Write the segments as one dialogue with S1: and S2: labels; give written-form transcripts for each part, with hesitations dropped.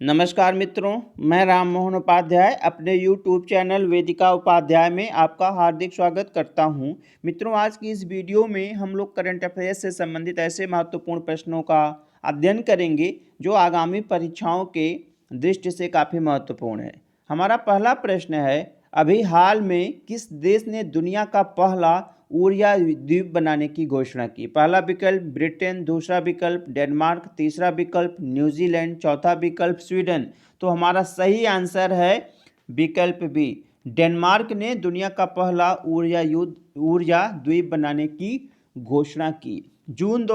S1: नमस्कार मित्रों, मैं राम मोहन उपाध्याय अपने YouTube चैनल वेदिका उपाध्याय में आपका हार्दिक स्वागत करता हूं। मित्रों, आज की इस वीडियो में हम लोग करंट अफेयर्स से संबंधित ऐसे महत्वपूर्ण प्रश्नों का अध्ययन करेंगे जो आगामी परीक्षाओं के दृष्टि से काफ़ी महत्वपूर्ण है। हमारा पहला प्रश्न है, अभी हाल में किस देश ने दुनिया का पहला ऊर्जा द्वीप बनाने की घोषणा की? पहला विकल्प ब्रिटेन, दूसरा विकल्प डेनमार्क, तीसरा विकल्प न्यूजीलैंड, चौथा विकल्प स्वीडन। तो हमारा सही आंसर है विकल्प बी, डेनमार्क ने दुनिया का पहला ऊर्जा द्वीप बनाने की घोषणा की जून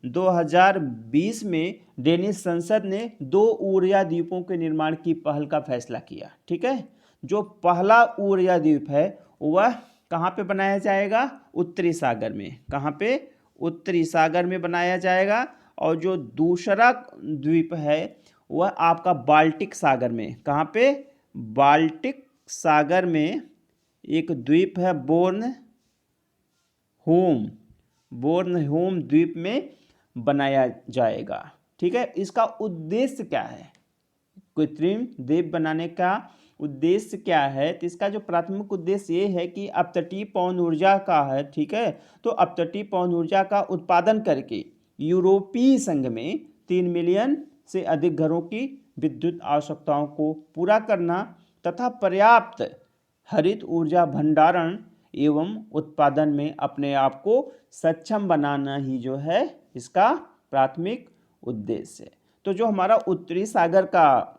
S1: 2020 में डेनिश संसद ने 2 ऊर्जा द्वीपों के निर्माण की पहल का फैसला किया। ठीक है, जो पहला ऊर्जा द्वीप है वह कहाँ पे बनाया जाएगा? उत्तरी सागर में। कहाँ पे? उत्तरी सागर में बनाया जाएगा। और जो दूसरा द्वीप है वह आपका बाल्टिक सागर में। कहाँ पे? बाल्टिक सागर में एक द्वीप है बोर्नहोम द्वीप में बनाया जाएगा। ठीक है, इसका उद्देश्य क्या है? कृत्रिम द्वीप बनाने का उद्देश्य क्या है? तो इसका जो प्राथमिक उद्देश्य ये है कि अपतटीय पवन ऊर्जा का है। ठीक है, तो अपतटीय पवन ऊर्जा का उत्पादन करके यूरोपीय संघ में 3 मिलियन से अधिक घरों की विद्युत आवश्यकताओं को पूरा करना तथा पर्याप्त हरित ऊर्जा भंडारण एवं उत्पादन में अपने आप को सक्षम बनाना ही जो है इसका प्राथमिक उद्देश्य है। तो जो हमारा उत्तरी सागर का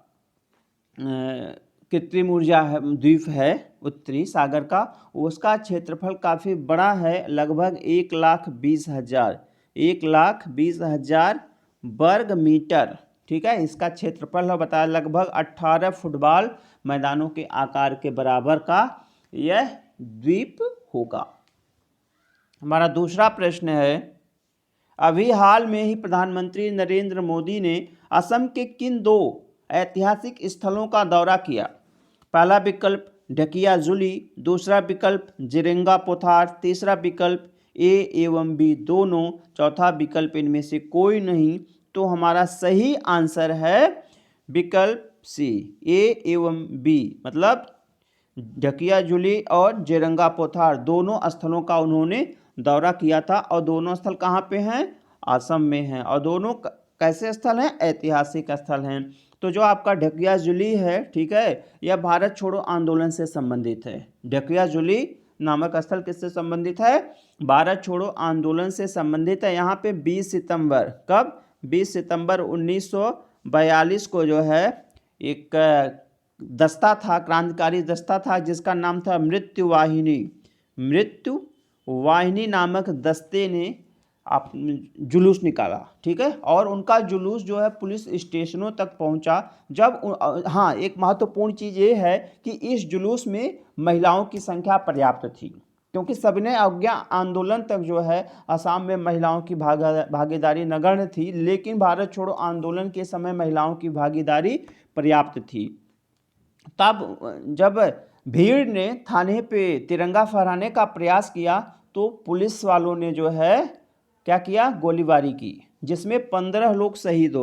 S1: कृत्रिम ऊर्जा द्वीप है उत्तरी सागर का, उसका क्षेत्रफल काफ़ी बड़ा है, लगभग 1,20,000 वर्ग मीटर। ठीक है, इसका क्षेत्रफल है बताया लगभग 18 फुटबॉल मैदानों के आकार के बराबर का यह द्वीप होगा। हमारा दूसरा प्रश्न है, अभी हाल में ही प्रधानमंत्री नरेंद्र मोदी ने असम के किन 2 ऐतिहासिक स्थलों का दौरा किया? पहला विकल्प ढकियाजुली, दूसरा विकल्प जिरेंगा पोथार, तीसरा विकल्प ए एवं बी दोनों, चौथा विकल्प इनमें से कोई नहीं। तो हमारा सही आंसर है विकल्प सी, ए एवं बी, मतलब ढकियाजुली और जिरेंगा पोथार दोनों स्थलों का उन्होंने दौरा किया था। और दोनों स्थल कहाँ पे हैं? असम में हैं। और दोनों कैसे स्थल हैं? ऐतिहासिक स्थल हैं। तो जो आपका ढकियाजुली है, ठीक है, यह भारत छोड़ो आंदोलन से संबंधित है। ढकियाजुली नामक स्थल किससे संबंधित है? भारत छोड़ो आंदोलन से संबंधित है। यहाँ पे 20 सितंबर, कब? 20 सितंबर 1942 को जो है एक दस्ता था, क्रांतिकारी दस्ता था जिसका नाम था मृत्यु वाहिनी नामक दस्ते ने आप जुलूस निकाला। ठीक है, और उनका जुलूस जो है पुलिस स्टेशनों तक पहुंचा। जब हाँ, एक महत्वपूर्ण चीज़ ये है कि इस जुलूस में महिलाओं की संख्या पर्याप्त थी, क्योंकि सविनय अवज्ञा आंदोलन तक जो है असम में महिलाओं की भागीदारी नगण्य थी, लेकिन भारत छोड़ो आंदोलन के समय महिलाओं की भागीदारी पर्याप्त थी। तब जब भीड़ ने थाने पे तिरंगा फहराने का प्रयास किया तो पुलिस वालों ने जो है क्या किया? गोलीबारी की, जिसमें 15 लोग शहीद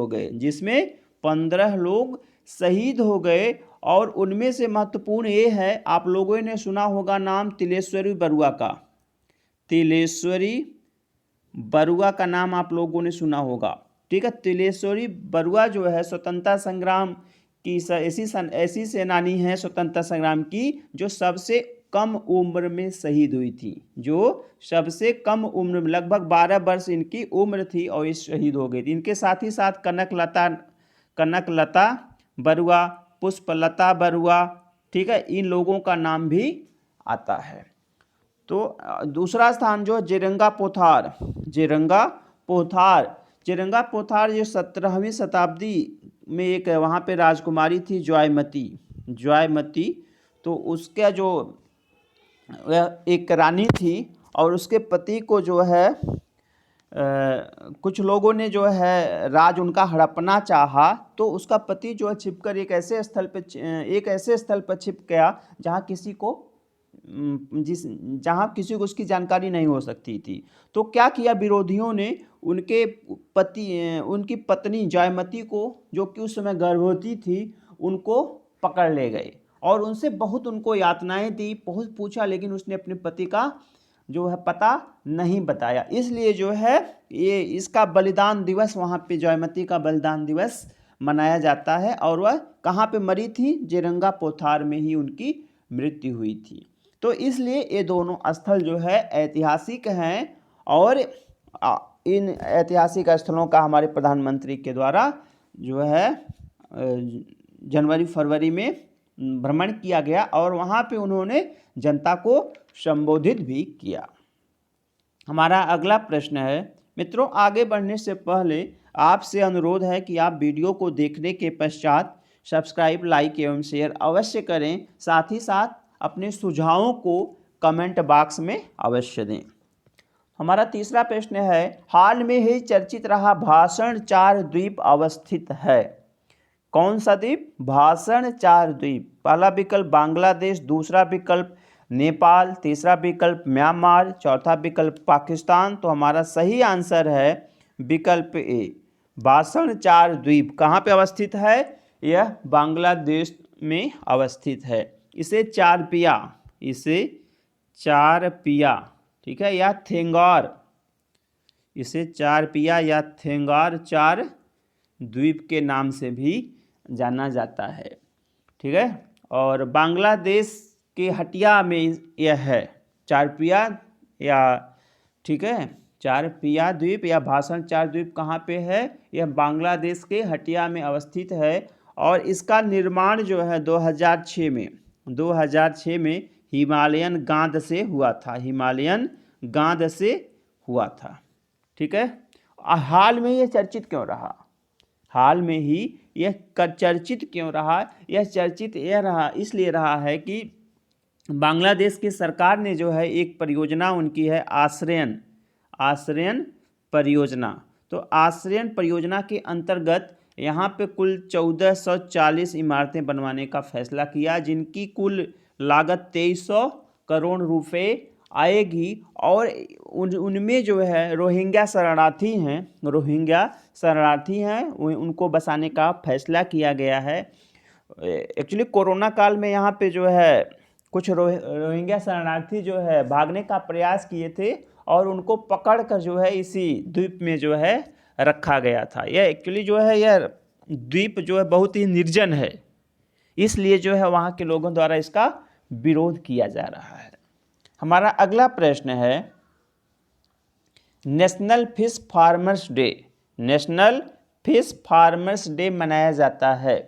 S1: हो गए। और उनमें से महत्वपूर्ण ये है, आप लोगों ने सुना होगा नाम तिलेश्वरी बरुआ का नाम आप लोगों ने सुना होगा। ठीक है, तिलेश्वरी बरुआ जो है स्वतंत्रता संग्राम की ऐसी सेनानी है स्वतंत्रता संग्राम की जो सबसे कम उम्र में शहीद हुई थी। लगभग 12 वर्ष इनकी उम्र थी और ये शहीद हो गई थी। इनके साथ ही साथ कनकलता बरुआ, पुष्पलता बरुआ, ठीक है, इन लोगों का नाम भी आता है। तो दूसरा स्थान जो जिरेंगा पोथार जो 17वीं शताब्दी में एक वहाँ पे राजकुमारी थी जयमती। तो उसका जो एक रानी थी और उसके पति को जो है कुछ लोगों ने जो है राज उनका हड़पना चाहा, तो उसका पति जो है छिपकर एक ऐसे स्थल पर छिप गया जहाँ किसी को जिस जहाँ किसी को उसकी जानकारी नहीं हो सकती थी। तो क्या किया विरोधियों ने, उनकी पत्नी जयमती को, जो कि उस समय गर्भवती थी, उनको पकड़ ले गए और उनसे बहुत उनको यातनाएं दी, बहुत पूछा, लेकिन उसने अपने पति का जो है पता नहीं बताया। इसलिए जो है ये इसका बलिदान दिवस, वहाँ पे जयमती का बलिदान दिवस मनाया जाता है। और वह कहाँ पे मरी थी? जेरंगा पोथार में ही उनकी मृत्यु हुई थी। तो इसलिए ये दोनों स्थल जो है ऐतिहासिक हैं और इन ऐतिहासिक स्थलों का हमारे प्रधानमंत्री के द्वारा जो है जनवरी फरवरी में भ्रमण किया गया और वहाँ पे उन्होंने जनता को संबोधित भी किया। हमारा अगला प्रश्न है, मित्रों आगे बढ़ने से पहले आपसे अनुरोध है कि आप वीडियो को देखने के पश्चात सब्सक्राइब, लाइक एवं शेयर अवश्य करें। साथ ही साथ अपने सुझावों को कमेंट बॉक्स में अवश्य दें। हमारा तीसरा प्रश्न है, हाल में ही चर्चित रहा भाषण 4 द्वीप अवस्थित है। कौन सा द्वीप? भाषण 4 द्वीप। पहला विकल्प बांग्लादेश, दूसरा विकल्प नेपाल, तीसरा विकल्प म्यांमार, चौथा विकल्प पाकिस्तान। तो हमारा सही आंसर है विकल्प ए, भाषण 4 द्वीप। कहाँ पे अवस्थित है? यह बांग्लादेश में अवस्थित है। इसे चारपिया, ठीक है, या थेंगार, इसे चारपिया या थेंगार 4 द्वीप के नाम से भी जाना जाता है, ठीक है। और बांग्लादेश के हटिया में यह है चारपिया, या ठीक है, चारपिया द्वीप या भाषण 4 द्वीप कहाँ पे है? यह बांग्लादेश के हटिया में अवस्थित है। और इसका निर्माण जो है 2006 में हिमालयन गाद से हुआ था, ठीक है। हाल में यह चर्चित क्यों रहा? हाल में ही यह चर्चित क्यों रहा? यह चर्चित इसलिए रहा है कि बांग्लादेश की सरकार ने जो है एक परियोजना उनकी है आश्रयन परियोजना। तो आश्रयन परियोजना के अंतर्गत यहाँ पे कुल 1440 इमारतें बनवाने का फैसला किया, जिनकी कुल लागत 2300 करोड़ रुपए आएगी। और उनमें जो है रोहिंग्या शरणार्थी हैं उनको बसाने का फैसला किया गया है। एक्चुअली कोरोना काल में यहाँ पे जो है कुछ रोहिंग्या शरणार्थी जो है भागने का प्रयास किए थे और उनको पकड़ कर जो है इसी द्वीप में जो है रखा गया था। यह एक्चुअली जो है यह द्वीप जो है बहुत ही निर्जन है, इसलिए जो है वहाँ के लोगों द्वारा इसका विरोध किया जा रहा है। हमारा अगला प्रश्न है, नेशनल फिश फार्मर्स डे मनाया जाता है।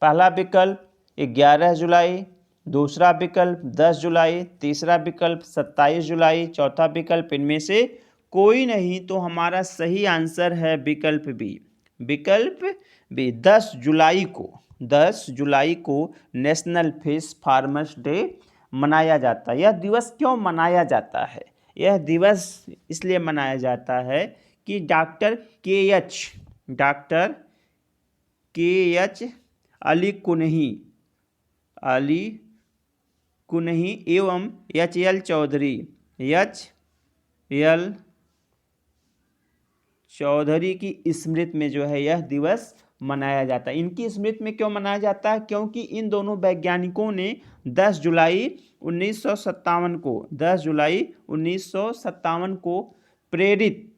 S1: पहला विकल्प 11 जुलाई, दूसरा विकल्प 10 जुलाई, तीसरा विकल्प 27 जुलाई, चौथा विकल्प इनमें से कोई नहीं। तो हमारा सही आंसर है विकल्प बी 10 जुलाई को नेशनल फिश फार्मर्स डे मनाया जाता है। यह दिवस क्यों मनाया जाता है? यह दिवस इसलिए मनाया जाता है कि डॉक्टर के एच अली कुन्ही एवं एच.एल. चौधरी की स्मृति में जो है यह दिवस मनाया जाता है। इनकी स्मृति में क्यों मनाया जाता है? क्योंकि इन दोनों वैज्ञानिकों ने 10 जुलाई 1957 को प्रेरित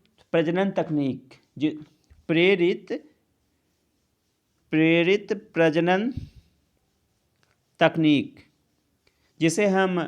S1: प्रजनन तकनीक जिसे हम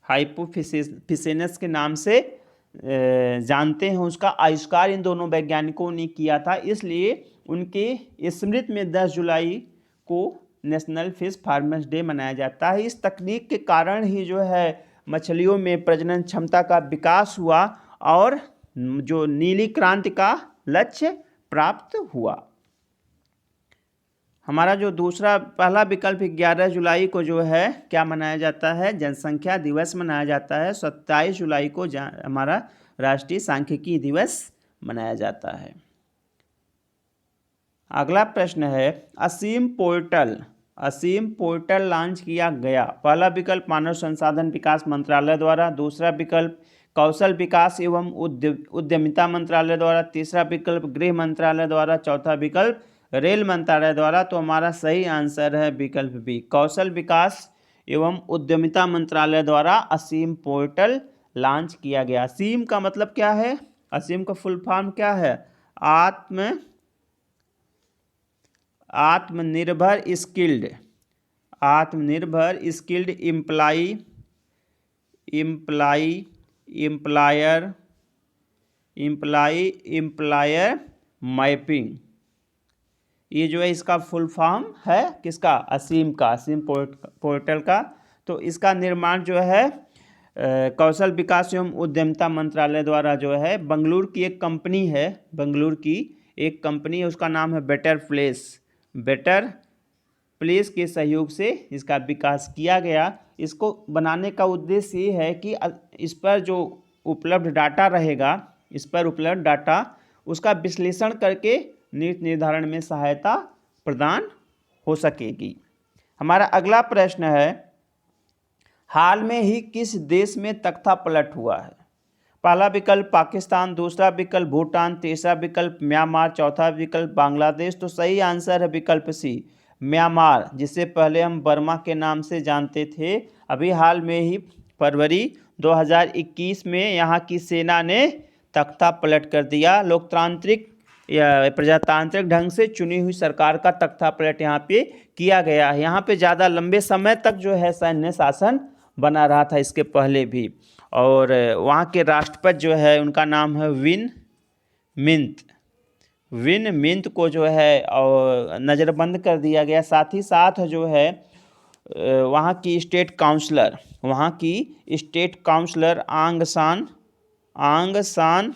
S1: हाइपोफिसेनस के नाम से जानते हैं, उसका आविष्कार इन दोनों वैज्ञानिकों ने किया था। इसलिए उनके स्मृति में 10 जुलाई को नेशनल फिश फार्मर्स डे मनाया जाता है। इस तकनीक के कारण ही जो है मछलियों में प्रजनन क्षमता का विकास हुआ और जो नीली क्रांति का लक्ष्य प्राप्त हुआ। हमारा जो पहला विकल्प 11 जुलाई को जो है क्या मनाया जाता है? जनसंख्या दिवस मनाया जाता है। 27 जुलाई को हमारा राष्ट्रीय सांख्यिकी दिवस मनाया जाता है। अगला प्रश्न है असीम पोर्टल लॉन्च किया गया। पहला विकल्प मानव संसाधन विकास मंत्रालय द्वारा, दूसरा विकल्प कौशल विकास एवं उद्यमिता मंत्रालय द्वारा, तीसरा विकल्प गृह मंत्रालय द्वारा, चौथा विकल्प रेल मंत्रालय द्वारा। तो हमारा सही आंसर है विकल्प बी, कौशल विकास एवं उद्यमिता मंत्रालय द्वारा असीम पोर्टल लॉन्च किया गया। असीम का मतलब क्या है? असीम का फुल फॉर्म क्या है? आत्मनिर्भर स्किल्ड एम्प्लॉयर मैपिंग। ये जो है इसका फुल फॉर्म है किसका? असीम का, असीम पोर्टल का। तो इसका निर्माण जो है कौशल विकास एवं उद्यमिता मंत्रालय द्वारा जो है बेंगलुरु की एक कंपनी है, उसका नाम है बेटर प्लेस के सहयोग से इसका विकास किया गया। इसको बनाने का उद्देश्य ये है कि इस पर जो उपलब्ध डाटा उसका विश्लेषण करके नीति निर्धारण में सहायता प्रदान हो सकेगी। हमारा अगला प्रश्न है हाल में ही किस देश में तख्ता पलट हुआ है? पहला विकल्प पाकिस्तान, दूसरा विकल्प भूटान, तीसरा विकल्प म्यांमार, चौथा विकल्प बांग्लादेश। तो सही आंसर है विकल्प सी, म्यांमार, जिसे पहले हम बर्मा के नाम से जानते थे। अभी हाल में ही फरवरी 2021 में यहाँ की सेना ने तख्ता पलट कर दिया। लोकतांत्रिक या प्रजातांत्रिक ढंग से चुनी हुई सरकार का तख्ता पलट यहाँ पे किया गया है। यहाँ पे ज़्यादा लंबे समय तक जो है सैन्य शासन बना रहा था इसके पहले भी। और वहाँ के राष्ट्रपति जो है उनका नाम है विन मिंत को जो है और नज़रबंद कर दिया गया। साथ ही साथ जो है वहाँ की स्टेट काउंसलर आंग सान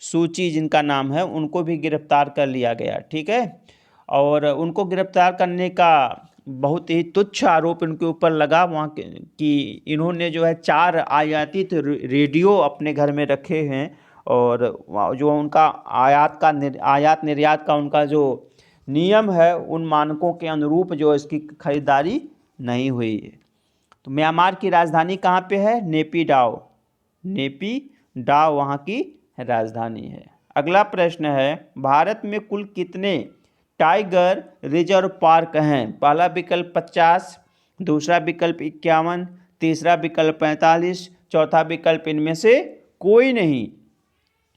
S1: सूची जिनका नाम है, उनको भी गिरफ्तार कर लिया गया। ठीक है, और उनको गिरफ्तार करने का बहुत ही तुच्छ आरोप इनके ऊपर लगा वहाँ कि इन्होंने जो है 4 आयातित रेडियो अपने घर में रखे हैं और जो उनका आयात निर्यात का उनका जो नियम है उन मानकों के अनुरूप जो इसकी खरीदारी नहीं हुई है। तो म्यांमार की राजधानी कहाँ पे है? नेपी-डाव वहाँ की राजधानी है। अगला प्रश्न है भारत में कुल कितने टाइगर रिजर्व पार्क हैं? पहला विकल्प 50, दूसरा विकल्प 51, तीसरा विकल्प 45, चौथा विकल्प इनमें से कोई नहीं।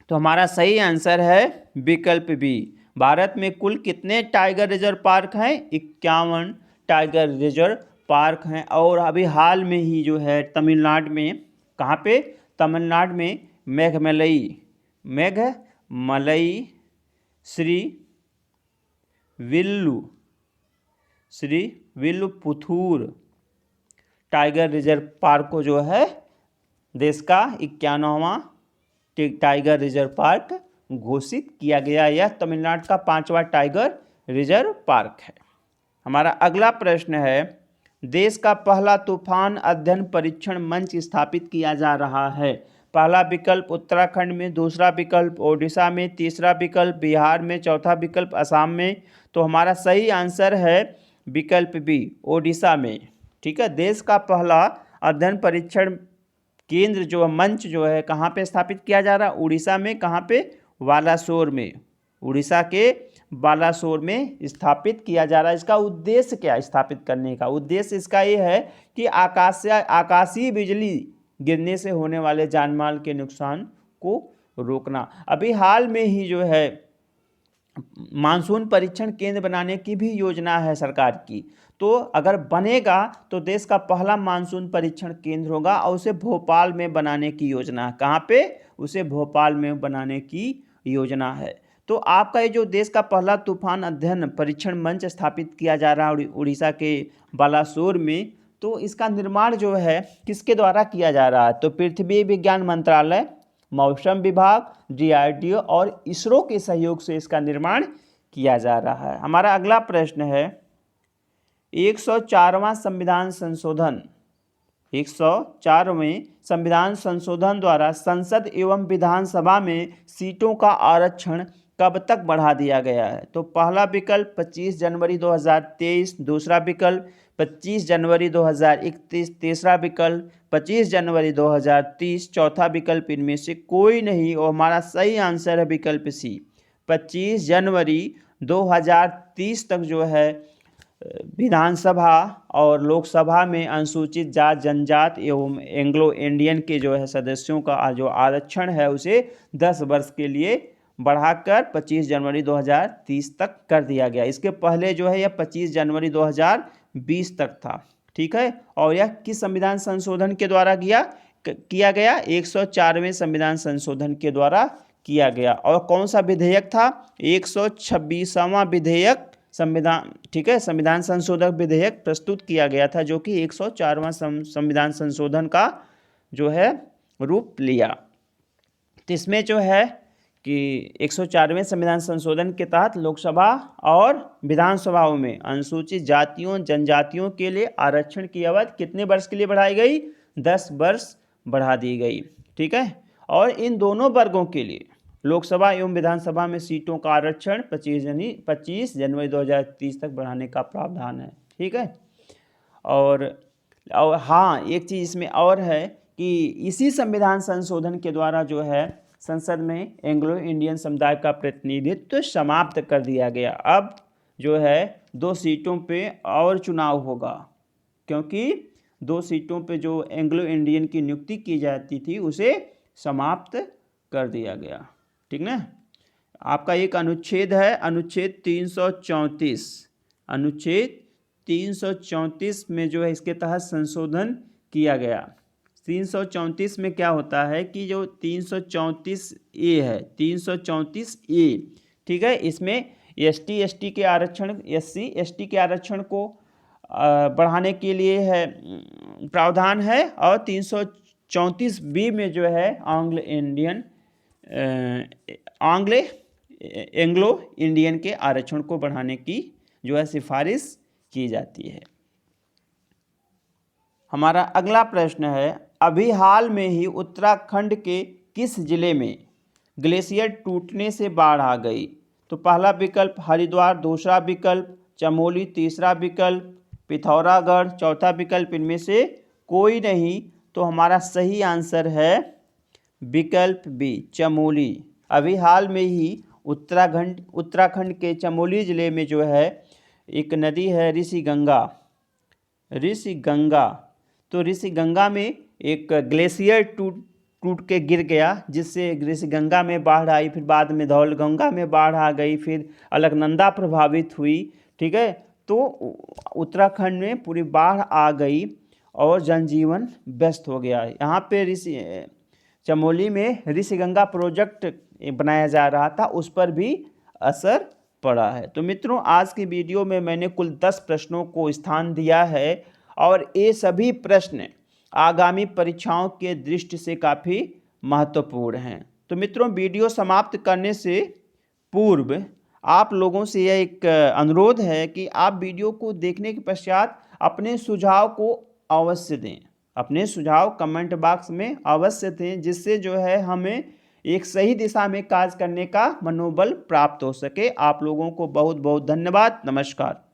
S1: तो हमारा सही आंसर है विकल्प बी, भारत में कुल कितने टाइगर रिजर्व पार्क हैं? 51 टाइगर रिजर्व पार्क हैं। और अभी हाल में ही जो है तमिलनाडु में, कहाँ पे? तमिलनाडु में मेघमलई श्री विल्लुपुथूर टाइगर रिजर्व पार्क को जो है देश का 91वां टाइगर रिजर्व पार्क घोषित किया गया। यह तमिलनाडु का 5वां टाइगर रिजर्व पार्क है। हमारा अगला प्रश्न है देश का पहला तूफान अध्ययन परीक्षण मंच स्थापित किया जा रहा है। पहला विकल्प उत्तराखंड में, दूसरा विकल्प ओडिशा में, तीसरा विकल्प बिहार में, चौथा विकल्प असम में। तो हमारा सही आंसर है विकल्प बी, ओडिशा में। ठीक है, देश का पहला अध्ययन परीक्षण केंद्र जो मंच जो है कहाँ पे स्थापित किया जा रहा है? उड़ीसा में। कहाँ पे? बालासोर में। उड़ीसा के बालासोर में स्थापित किया जा रहा है। इसका उद्देश्य क्या है? स्थापित करने का उद्देश्य इसका ये है कि आकाशीय बिजली गिरने से होने वाले जानमाल के नुकसान को रोकना। अभी हाल में ही जो है मानसून परीक्षण केंद्र बनाने की भी योजना है सरकार की। तो अगर बनेगा तो देश का पहला मानसून परीक्षण केंद्र होगा और उसे भोपाल में बनाने की योजना है। कहाँ पे? उसे भोपाल में बनाने की योजना है। तो आपका ये जो देश का पहला तूफान अध्ययन परीक्षण मंच स्थापित किया जा रहा है उड़ीसा के बालासोर में, तो इसका निर्माण जो है किसके द्वारा किया जा रहा है? तो पृथ्वी विज्ञान मंत्रालय, मौसम विभाग, DRDO और इसरो के सहयोग से इसका निर्माण किया जा रहा है। हमारा अगला प्रश्न है 104वां संविधान संशोधन 104वें संविधान संशोधन द्वारा संसद एवं विधानसभा में सीटों का आरक्षण कब तक बढ़ा दिया गया है? तो पहला विकल्प 25 जनवरी 2023, दूसरा विकल्प 25 जनवरी 2031, तीसरा विकल्प 25 जनवरी 2030, चौथा विकल्प इनमें से कोई नहीं और हमारा सही आंसर है विकल्प सी, 25 जनवरी 2030 तक जो है विधानसभा और लोकसभा में अनुसूचित जात जनजात एवं एंग्लो इंडियन के जो है सदस्यों का जो आरक्षण है उसे 10 वर्ष के लिए बढ़ाकर 25 जनवरी 2030 तक कर दिया गया। इसके पहले जो है यह 25 जनवरी 2020 तक था। ठीक है, और यह किस संविधान संशोधन के द्वारा किया गया? 104वें संविधान संशोधन के द्वारा किया गया। और कौन सा विधेयक था? 126वां विधेयक संविधान, ठीक है, संविधान संशोधन विधेयक प्रस्तुत किया गया था जो कि 104वां संविधान संशोधन का जो है रूप लिया। तो इसमें जो है कि 104वें संविधान संशोधन के तहत लोकसभा और विधानसभाओं में अनुसूचित जातियों जनजातियों के लिए आरक्षण की अवधि कितने वर्ष के लिए बढ़ाई गई? 10 वर्ष बढ़ा दी गई। ठीक है, और इन दोनों वर्गों के लिए लोकसभा एवं विधानसभा में सीटों का आरक्षण 25 जनवरी 2030 तक बढ़ाने का प्रावधान है। ठीक है, और हाँ, एक चीज़ इसमें और है कि इसी संविधान संशोधन के द्वारा जो है संसद में एंग्लो इंडियन समुदाय का प्रतिनिधित्व समाप्त कर दिया गया। अब जो है 2 सीटों पे और चुनाव होगा, क्योंकि 2 सीटों पे जो एंग्लो इंडियन की नियुक्ति की जाती थी उसे समाप्त कर दिया गया। ठीक ना। आपका एक अनुच्छेद है, अनुच्छेद 334, अनुच्छेद 334 में जो है इसके तहत संशोधन किया गया। 334 में क्या होता है कि जो 334A है, 334A, ठीक है, इसमें ST के आरक्षण, SC ST के आरक्षण को बढ़ाने के लिए है प्रावधान है। और 334B में जो है एंग्लो इंडियन के आरक्षण को बढ़ाने की जो है सिफारिश की जाती है। हमारा अगला प्रश्न है, अभी हाल में ही उत्तराखंड के किस जिले में ग्लेशियर टूटने से बाढ़ आ गई? तो पहला विकल्प हरिद्वार, दूसरा विकल्प चमोली, तीसरा विकल्प पिथौरागढ़, चौथा विकल्प इनमें से कोई नहीं। तो हमारा सही आंसर है विकल्प बी, चमोली। अभी हाल में ही उत्तराखंड के चमोली जिले में जो है एक नदी है ऋषिगंगा। तो ऋषिगंगा में एक ग्लेशियर टूट के गिर गया, जिससे ऋषिगंगा में बाढ़ आई, फिर बाद में धौलगंगा में बाढ़ आ गई, फिर अलकनंदा प्रभावित हुई। ठीक है, तो उत्तराखंड में पूरी बाढ़ आ गई और जनजीवन व्यस्त हो गया। यहाँ पे चमोली में ऋषिगंगा प्रोजेक्ट बनाया जा रहा था, उस पर भी असर पड़ा है। तो मित्रों, आज की वीडियो में मैंने कुल 10 प्रश्नों को स्थान दिया है और ये सभी प्रश्न आगामी परीक्षाओं के दृष्टि से काफ़ी महत्वपूर्ण हैं। तो मित्रों, वीडियो समाप्त करने से पूर्व आप लोगों से यह एक अनुरोध है कि आप वीडियो को देखने के पश्चात अपने सुझाव को अवश्य दें। अपने सुझाव कमेंट बॉक्स में अवश्य दें, जिससे जो है हमें एक सही दिशा में कार्य करने का मनोबल प्राप्त हो सके। आप लोगों को बहुत बहुत धन्यवाद। नमस्कार।